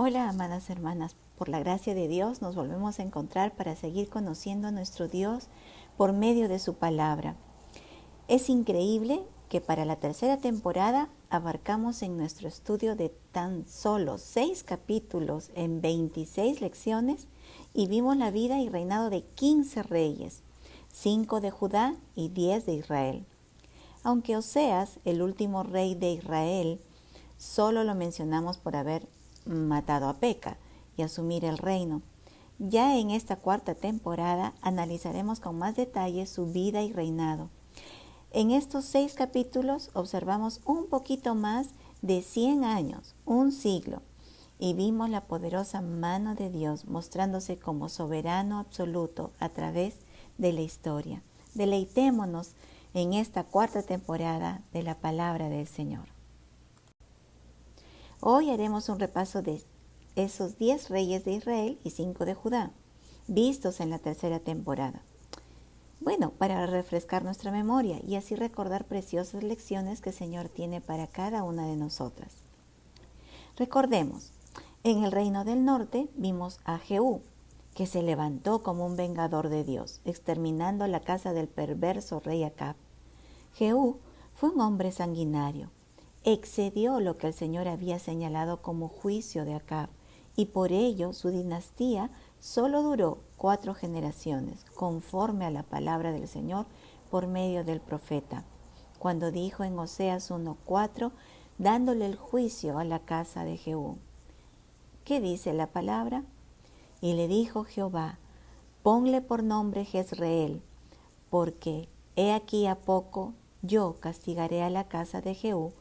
Hola, amadas hermanas, por la gracia de Dios nos volvemos a encontrar para seguir conociendo a nuestro Dios por medio de su palabra. Es increíble que para la tercera temporada abarcamos en nuestro estudio de tan solo 6 capítulos en 26 lecciones y vimos la vida y reinado de 15 reyes, 5 de Judá y 10 de Israel. Aunque Oseas, el último rey de Israel, solo lo mencionamos por haber matado a Peca y asumir el reino. Ya en esta cuarta temporada analizaremos con más detalle su vida y reinado. En estos 6 capítulos observamos un poquito más de 100 años, un siglo, y vimos la poderosa mano de Dios mostrándose como soberano absoluto a través de la historia. Deleitémonos en esta cuarta temporada de la palabra del Señor. Hoy haremos un repaso de esos 10 reyes de Israel y 5 de Judá, vistos en la tercera temporada. Bueno, para refrescar nuestra memoria y así recordar preciosas lecciones que el Señor tiene para cada una de nosotras. Recordemos, en el reino del norte vimos a Jehú, que se levantó como un vengador de Dios, exterminando la casa del perverso rey Acab. Jehú fue un hombre sanguinario. Excedió lo que el Señor había señalado como juicio de Acab, y por ello su dinastía solo duró 4 generaciones, conforme a la palabra del Señor por medio del profeta, cuando dijo en Oseas 1:4, dándole el juicio a la casa de Jehú. ¿Qué dice la palabra? Y le dijo Jehová, ponle por nombre Jezreel, porque he aquí a poco yo castigaré a la casa de Jehú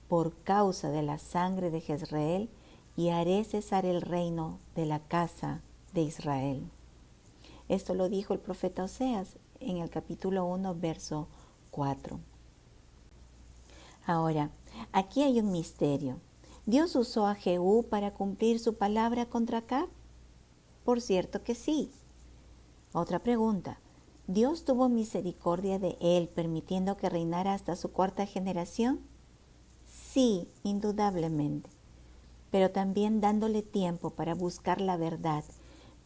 por causa de la sangre de Jezreel y haré cesar el reino de la casa de Israel. Esto lo dijo el profeta Oseas en el capítulo 1, verso 4. Ahora, aquí hay un misterio. ¿Dios usó a Jehú para cumplir su palabra contra Acab? Por cierto que sí. Otra pregunta. ¿Dios tuvo misericordia de él permitiendo que reinara hasta su 4ª generación? Sí, indudablemente, pero también dándole tiempo para buscar la verdad,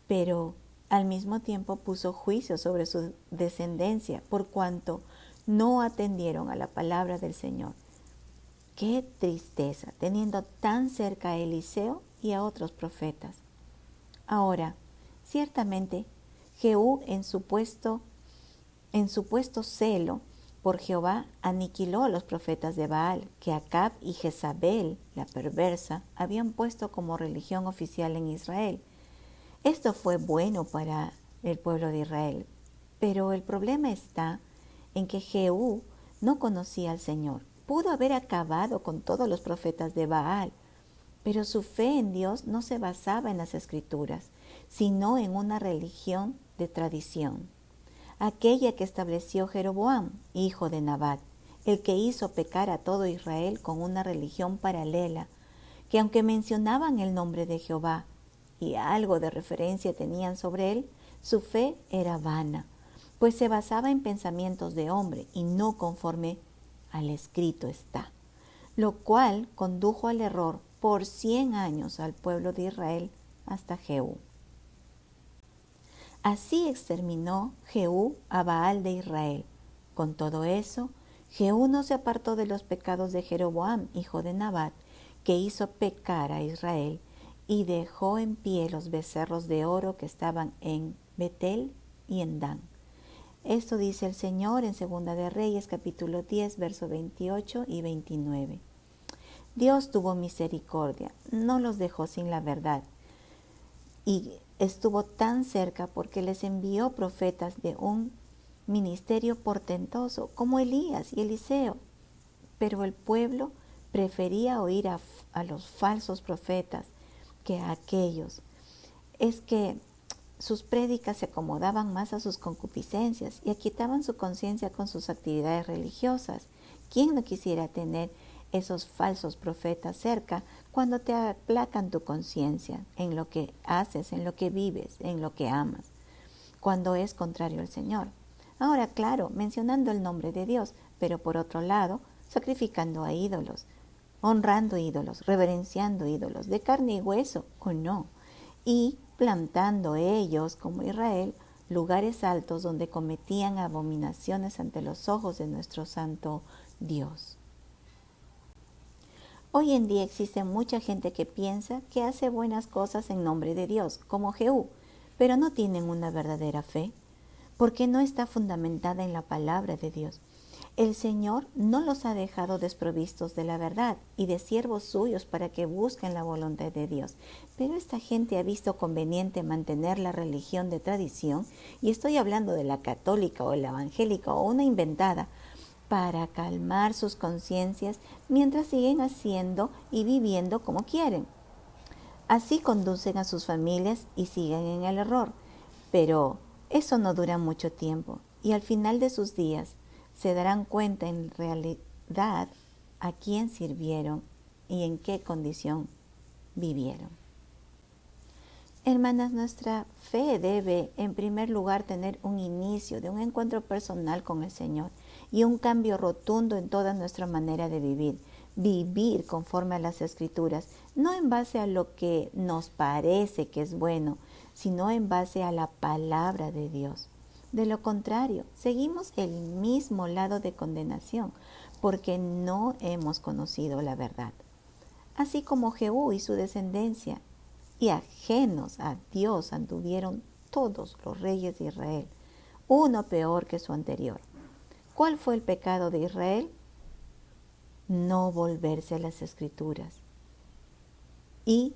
pero al mismo tiempo puso juicio sobre su descendencia por cuanto no atendieron a la palabra del Señor. Qué tristeza, teniendo tan cerca a Eliseo y a otros profetas. Ahora, ciertamente, Jehú en su puesto celo por Jehová aniquiló a los profetas de Baal, que Acab y Jezabel, la perversa, habían puesto como religión oficial en Israel. Esto fue bueno para el pueblo de Israel, pero el problema está en que Jehú no conocía al Señor. Pudo haber acabado con todos los profetas de Baal, pero su fe en Dios no se basaba en las Escrituras, sino en una religión de tradición, aquella que estableció Jeroboam, hijo de Nabat, el que hizo pecar a todo Israel con una religión paralela, que aunque mencionaban el nombre de Jehová y algo de referencia tenían sobre él, su fe era vana, pues se basaba en pensamientos de hombre y no conforme al escrito está, lo cual condujo al error por 100 años al pueblo de Israel hasta Jehú. Así exterminó Jehú a Baal de Israel. Con todo eso, Jehú no se apartó de los pecados de Jeroboam, hijo de Nabat, que hizo pecar a Israel, y dejó en pie los becerros de oro que estaban en Betel y en Dan. Esto dice el Señor en 2 de Reyes, capítulo 10, versos 28 y 29. Dios tuvo misericordia, no los dejó sin la verdad, y estuvo tan cerca porque les envió profetas de un ministerio portentoso como Elías y Eliseo. Pero el pueblo prefería oír a los falsos profetas que a aquellos. Es que sus prédicas se acomodaban más a sus concupiscencias y aquietaban su conciencia con sus actividades religiosas. ¿Quién no quisiera tener esos falsos profetas cerca cuando te aplacan tu conciencia en lo que haces, en lo que vives, en lo que amas, cuando es contrario al Señor? Ahora, claro, mencionando el nombre de Dios, pero por otro lado, sacrificando a ídolos. honrando ídolos, reverenciando ídolos, de carne y hueso o no, y plantando ellos, como Israel, lugares altos donde cometían abominaciones ante los ojos de nuestro santo Dios. Hoy en día existe mucha gente que piensa que hace buenas cosas en nombre de Dios, como Jehú, pero no tienen una verdadera fe, porque no está fundamentada en la palabra de Dios. El Señor no los ha dejado desprovistos de la verdad y de siervos suyos para que busquen la voluntad de Dios. Pero esta gente ha visto conveniente mantener la religión de tradición, y estoy hablando de la católica o la evangélica o una inventada, para calmar sus conciencias mientras siguen haciendo y viviendo como quieren. Así conducen a sus familias y siguen en el error. Pero eso no dura mucho tiempo, y al final de sus días se darán cuenta en realidad a quién sirvieron y en qué condición vivieron. Hermanas, nuestra fe debe en primer lugar tener un inicio de un encuentro personal con el Señor y un cambio rotundo en toda nuestra manera de vivir. Vivir conforme a las Escrituras, no en base a lo que nos parece que es bueno, sino en base a la palabra de Dios. De lo contrario, seguimos el mismo lado de condenación, porque no hemos conocido la verdad. Así como Jehú y su descendencia, y ajenos a Dios anduvieron todos los reyes de Israel, uno peor que su anterior. ¿Cuál fue el pecado de Israel? No volverse a las Escrituras y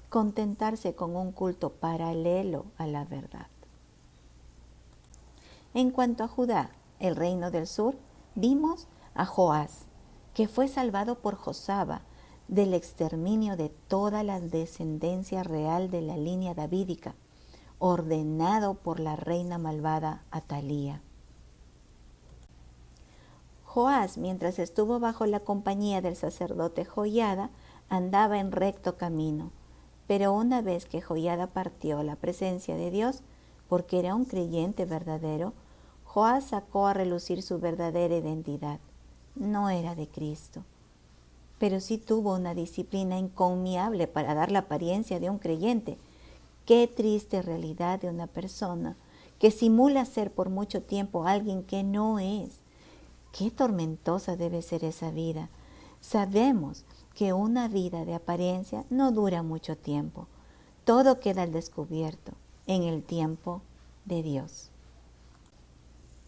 contentarse con un culto paralelo a la verdad. En cuanto a Judá, el reino del sur, vimos a Joás, que fue salvado por Josaba del exterminio de toda la descendencia real de la línea davídica, ordenado por la reina malvada Atalía. Joás, mientras estuvo bajo la compañía del sacerdote Joiada, andaba en recto camino, pero una vez que Joiada partió a la presencia de Dios, porque era un creyente verdadero, Joás sacó a relucir su verdadera identidad. No era de Cristo, pero sí tuvo una disciplina encomiable para dar la apariencia de un creyente. Qué triste realidad de una persona que simula ser por mucho tiempo alguien que no es. Qué tormentosa debe ser esa vida. Sabemos que una vida de apariencia no dura mucho tiempo. Todo queda al descubierto en el tiempo de Dios.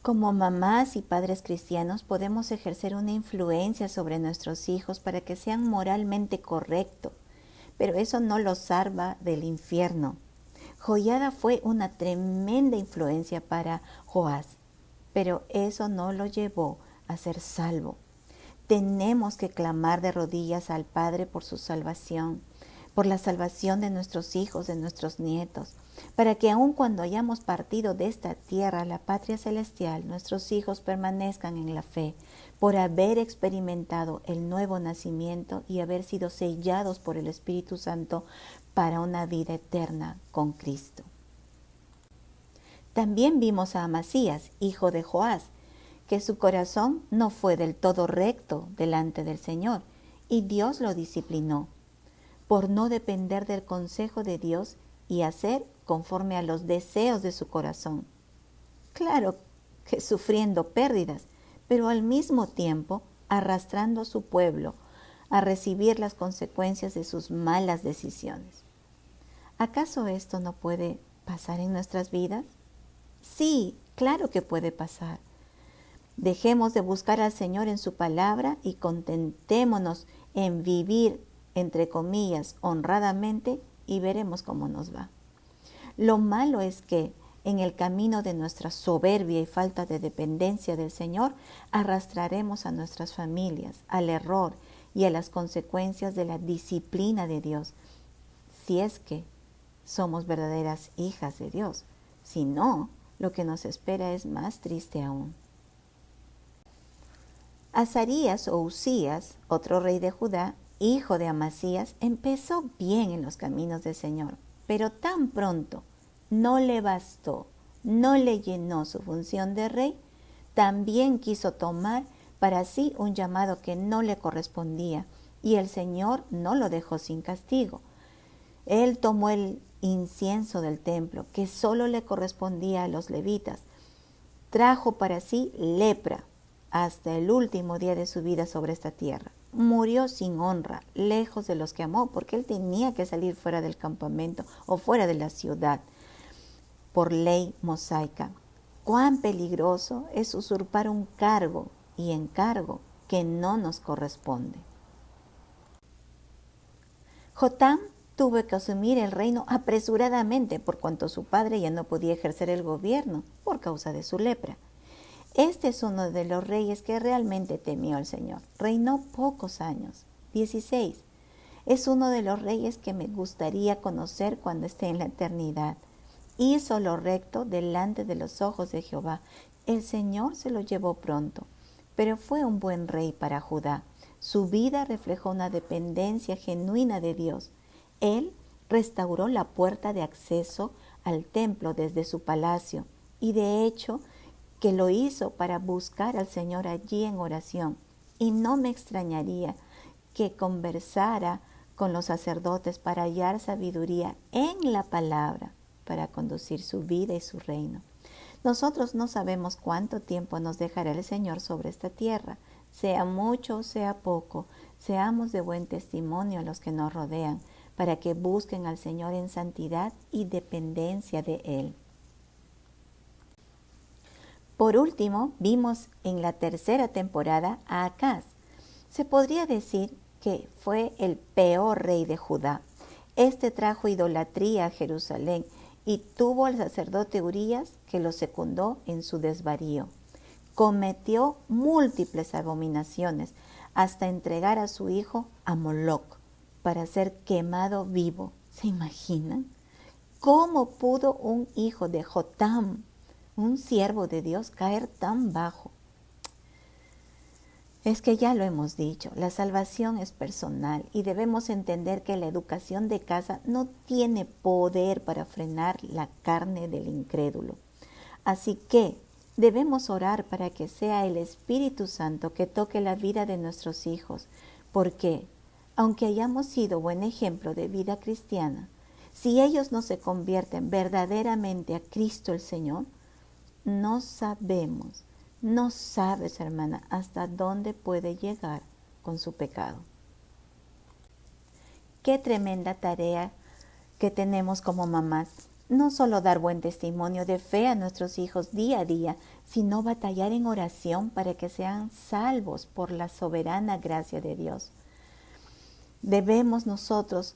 Como mamás y padres cristianos podemos ejercer una influencia sobre nuestros hijos para que sean moralmente correctos, pero eso no los salva del infierno. Joiada fue una tremenda influencia para Joás, pero eso no lo llevó a ser salvo. Tenemos que clamar de rodillas al Padre por su salvación, por la salvación de nuestros hijos, de nuestros nietos, para que aun cuando hayamos partido de esta tierra a la patria celestial, nuestros hijos permanezcan en la fe, por haber experimentado el nuevo nacimiento y haber sido sellados por el Espíritu Santo para una vida eterna con Cristo. También vimos a Amasías, hijo de Joás, que su corazón no fue del todo recto delante del Señor, y Dios lo disciplinó por no depender del consejo de Dios y hacer conforme a los deseos de su corazón. Claro que sufriendo pérdidas, pero al mismo tiempo arrastrando a su pueblo a recibir las consecuencias de sus malas decisiones. ¿Acaso esto no puede pasar en nuestras vidas? Sí, claro que puede pasar. Dejemos de buscar al Señor en su palabra y contentémonos en vivir, entre comillas, honradamente, y veremos cómo nos va. Lo malo es que en el camino de nuestra soberbia y falta de dependencia del Señor, arrastraremos a nuestras familias al error y a las consecuencias de la disciplina de Dios, si es que somos verdaderas hijas de Dios. Si no, lo que nos espera es más triste aún. Azarías o Usías, otro rey de Judá, hijo de Amasías, empezó bien en los caminos del Señor, pero tan pronto no le bastó, no le llenó su función de rey, también quiso tomar para sí un llamado que no le correspondía y el Señor no lo dejó sin castigo. Él tomó el incienso del templo, que solo le correspondía a los levitas, trajo para sí lepra hasta el último día de su vida sobre esta tierra. Murió sin honra, lejos de los que amó, porque él tenía que salir fuera del campamento o fuera de la ciudad por ley mosaica. Cuán peligroso es usurpar un cargo y encargo que no nos corresponde. Jotam tuvo que asumir el reino apresuradamente por cuanto su padre ya no podía ejercer el gobierno por causa de su lepra. Este es uno de los reyes que realmente temió al Señor. Reinó pocos años, 16. Es uno de los reyes que me gustaría conocer cuando esté en la eternidad. Hizo lo recto delante de los ojos de Jehová. El Señor se lo llevó pronto, pero fue un buen rey para Judá. Su vida reflejó una dependencia genuina de Dios. Él restauró la puerta de acceso al templo desde su palacio y de hecho que lo hizo para buscar al Señor allí en oración. Y no me extrañaría que conversara con los sacerdotes para hallar sabiduría en la palabra, para conducir su vida y su reino. Nosotros no sabemos cuánto tiempo nos dejará el Señor sobre esta tierra, sea mucho o sea poco. Seamos de buen testimonio a los que nos rodean, para que busquen al Señor en santidad y dependencia de Él. Por último, vimos en la tercera temporada a Acaz. Se podría decir que fue el peor rey de Judá. Este trajo idolatría a Jerusalén y tuvo al sacerdote Urías que lo secundó en su desvarío. Cometió múltiples abominaciones hasta entregar a su hijo a Moloc para ser quemado vivo. ¿Se imaginan? ¿Cómo pudo un hijo de Jotam, un siervo de Dios, caer tan bajo? Es que ya lo hemos dicho, la salvación es personal y debemos entender que la educación de casa no tiene poder para frenar la carne del incrédulo. Así que debemos orar para que sea el Espíritu Santo que toque la vida de nuestros hijos, porque aunque hayamos sido buen ejemplo de vida cristiana, si ellos no se convierten verdaderamente a Cristo el Señor, no sabemos. No sabes, hermana, hasta dónde puede llegar con su pecado. Qué tremenda tarea que tenemos como mamás. No solo dar buen testimonio de fe a nuestros hijos día a día, sino batallar en oración para que sean salvos por la soberana gracia de Dios. Debemos nosotros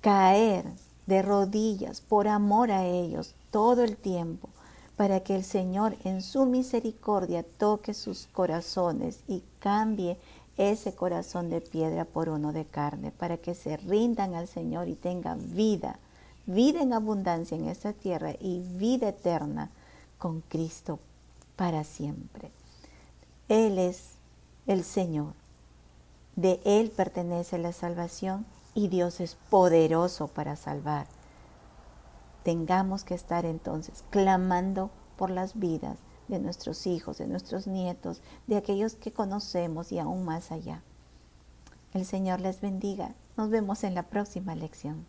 caer de rodillas por amor a ellos todo el tiempo, para que el Señor en su misericordia toque sus corazones y cambie ese corazón de piedra por uno de carne, para que se rindan al Señor y tengan vida, vida en abundancia en esta tierra y vida eterna con Cristo para siempre. Él es el Señor, de Él pertenece la salvación y Dios es poderoso para salvar. Tengamos que estar entonces clamando por las vidas de nuestros hijos, de nuestros nietos, de aquellos que conocemos y aún más allá. El Señor les bendiga. Nos vemos en la próxima lección.